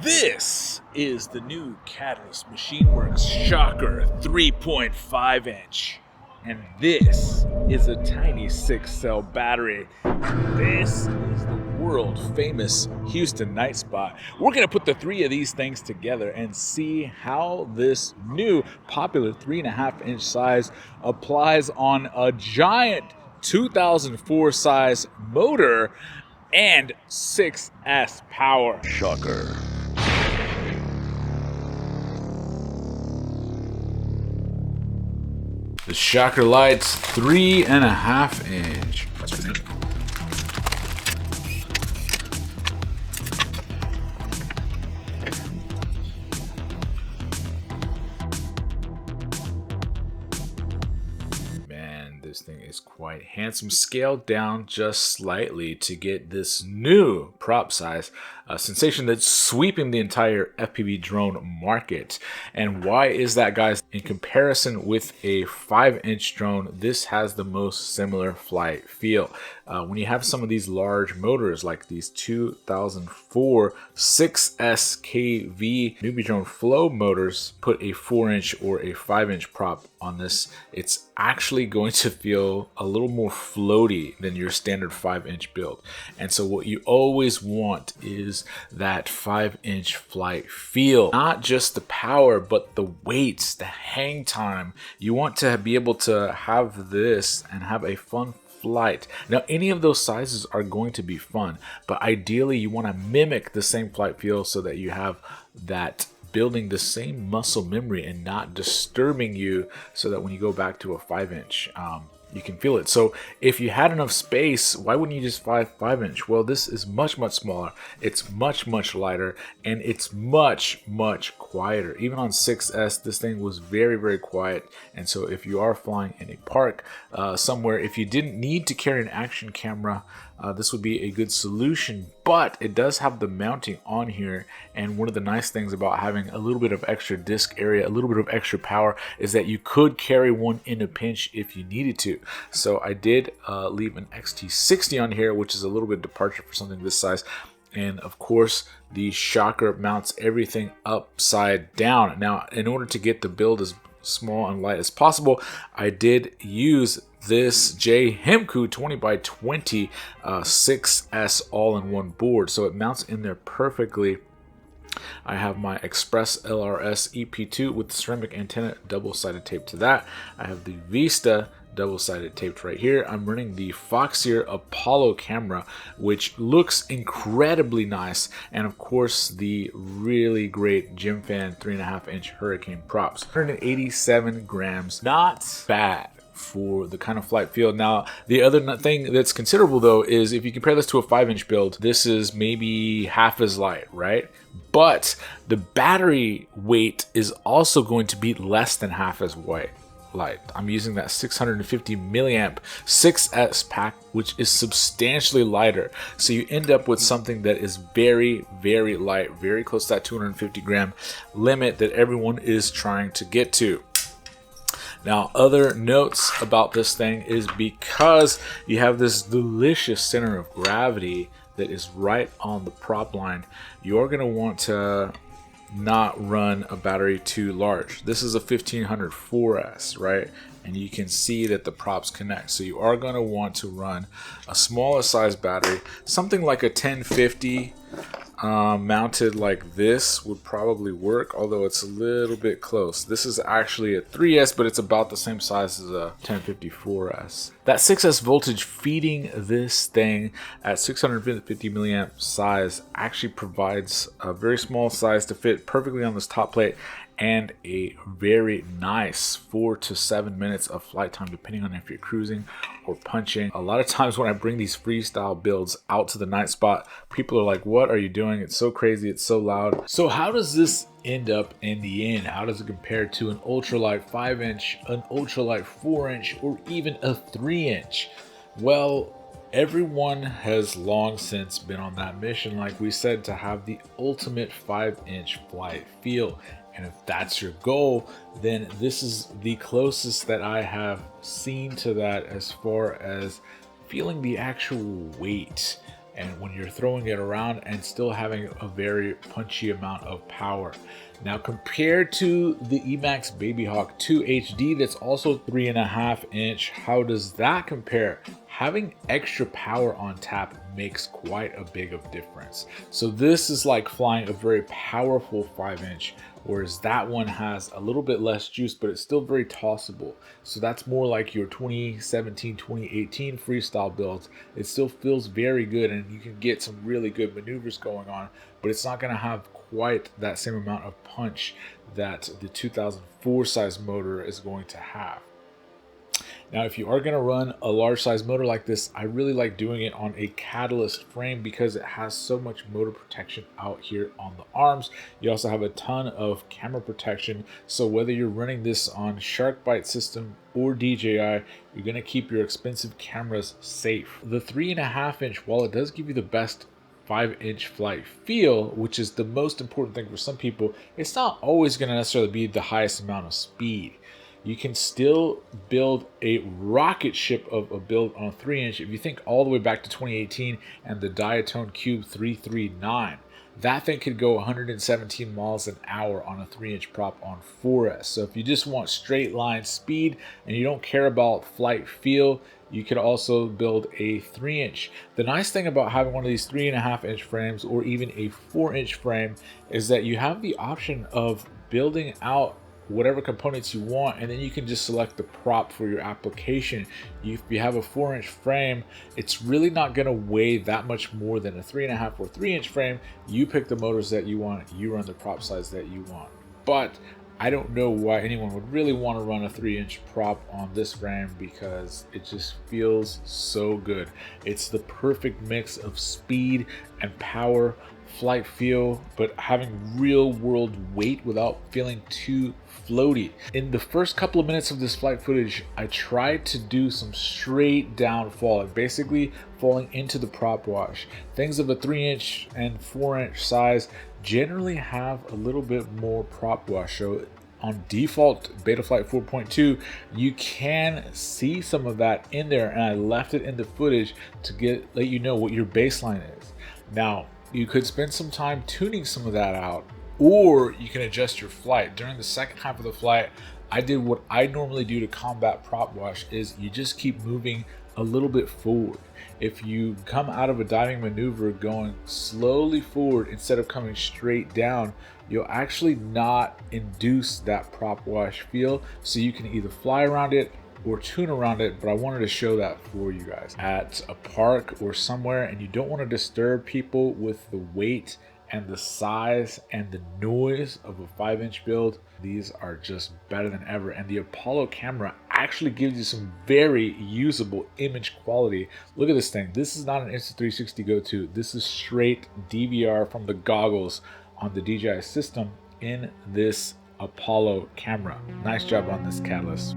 This is the new Catalyst Machineworks Shocker 3.5 inch. And this is a tiny 6-cell battery. This is the world famous Houston night spot. We're going to put the three of these things together and see how this new popular 3.5 inch size applies on a giant 2004 size motor and 6S power. Shocker. The Shocker Lights 3.5 inch. Man, this thing is quite handsome. Scaled down just slightly to get this new prop size, a sensation that's sweeping the entire FPV drone market. And why is that, guys? In comparison with a 5-inch drone, this has the most similar flight feel. When you have some of these large motors like these 2004 6S KV newbie drone flow motors, put a 4-inch or a 5-inch prop on this, it's actually going to feel a little more floaty than your standard 5-inch build. And so what you always want is that 5-inch flight feel, not just the power but the weights, the hang time. You want to be able to have this and have a fun flight. Now, any of those sizes are going to be fun, but ideally you want to mimic the same flight feel so that you have that building the same muscle memory and not disturbing you, so that when you go back to a 5-inch, you can feel it. So if you had enough space, why wouldn't you just fly 5-inch? Well, this is much smaller, it's much lighter, and it's much quieter. Even on 6S, this thing was very quiet. And so if you are flying in a park somewhere, if you didn't need to carry an action camera, this would be a good solution. But it does have the mounting on here, and one of the nice things about having a little bit of extra disc area, a little bit of extra power, is that you could carry one in a pinch if you needed to. So I did leave an XT60 on here, which is a little bit departure for something this size. And of course, the Shocker mounts everything upside down. Now, in order to get the build as small and light as possible, I did use this J Hemku 20x20 6S all-in-one board, so it mounts in there perfectly. I have my Express LRS EP2 with ceramic antenna, double-sided tape to that. I have the Vista double-sided taped right here. I'm running the Foxier Apollo camera, which looks incredibly nice, and of course the really great Jim Fan 3.5 inch Hurricane props. 187 grams, not bad for the kind of flight feel. Now, the other thing that's considerable though is if you compare this to a 5-inch build, this is maybe half as light, right? But the battery weight is also going to be less than half as light. I'm using that 650 milliamp 6S pack, which is substantially lighter. So you end up with something that is very light, very close to that 250 gram limit that everyone is trying to get to. Now, other notes about this thing is because you have this delicious center of gravity that is right on the prop line, you're going to want to not run a battery too large. This is a 1500 4S, right? And you can see that the props connect. So you are going to want to run a smaller size battery. Something like a 1050 mounted like this would probably work, although it's a little bit close. This is actually a 3S, but it's about the same size as a 1050 4S. That 6S voltage feeding this thing at 650 milliamp size actually provides a very small size to fit perfectly on this top plate, and a very nice 4 to 7 minutes of flight time, depending on if you're cruising or punching. A lot of times when I bring these freestyle builds out to the night spot, people are like, what are you doing? It's so crazy, it's so loud. So how does this end up in the end? How does it compare to an ultralight 5-inch, an ultralight 4-inch, or even a 3-inch? Well, everyone has long since been on that mission, like we said, to have the ultimate 5-inch flight feel. And if that's your goal, then this is the closest that I have seen to that as far as feeling the actual weight and when you're throwing it around and still having a very punchy amount of power. Now, compared to the Emax Babyhawk 2 HD that's also 3.5-inch, how does that compare? Having extra power on tap makes quite a big of difference. So this is like flying a very powerful 5-inch, whereas that one has a little bit less juice, but it's still very tossable. So that's more like your 2017, 2018 freestyle builds. It still feels very good, and you can get some really good maneuvers going on, but it's not going to have quite that same amount of punch that the 2004 size motor is going to have. Now, if you are going to run a large size motor like this, I really like doing it on a catalyst frame because it has so much motor protection out here on the arms. You also have a ton of camera protection. So whether you're running this on Shark Bite system or DJI, you're going to keep your expensive cameras safe. The 3.5-inch, while it does give you the best 5-inch flight feel, which is the most important thing for some people, it's not always going to necessarily be the highest amount of speed. You can still build a rocket ship of a build on a 3-inch. If you think all the way back to 2018 and the Diatone Cube 339, that thing could go 117 miles an hour on a 3-inch prop on 4S. So if you just want straight line speed and you don't care about flight feel, you could also build a 3-inch. The nice thing about having one of these 3.5-inch frames or even a 4-inch frame is that you have the option of building out whatever components you want, and then you can just select the prop for your application. If you have a 4-inch frame, it's really not going to weigh that much more than a 3.5 or 3-inch frame. You pick the motors that you want, you run the prop size that you want. But I don't know why anyone would really want to run a 3-inch prop on this frame because it just feels so good. It's the perfect mix of speed and power, flight feel, but having real world weight without feeling too floaty. In the first couple of minutes of this flight footage, I tried to do some straight down falling, basically falling into the prop wash. Things of a 3-inch and 4-inch size generally have a little bit more prop wash. So on default Betaflight 4.2, you can see some of that in there, and I left it in the footage to let you know what your baseline is. Now, you could spend some time tuning some of that out, or you can adjust your flight. During the second half of the flight, I did what I normally do to combat prop wash, is you just keep moving a little bit forward. If you come out of a diving maneuver going slowly forward instead of coming straight down, you'll actually not induce that prop wash feel, so you can either fly around it or tune around it. But I wanted to show that for you guys at a park or somewhere, and you don't want to disturb people with the weight and the size and the noise of a 5-inch build. These are just better than ever, and the Apollo camera actually gives you some very usable image quality. Look at this thing. This is not an Insta360 go-to. This is straight DVR from the goggles on the DJI system in this Apollo camera. Nice job on this Catalyst.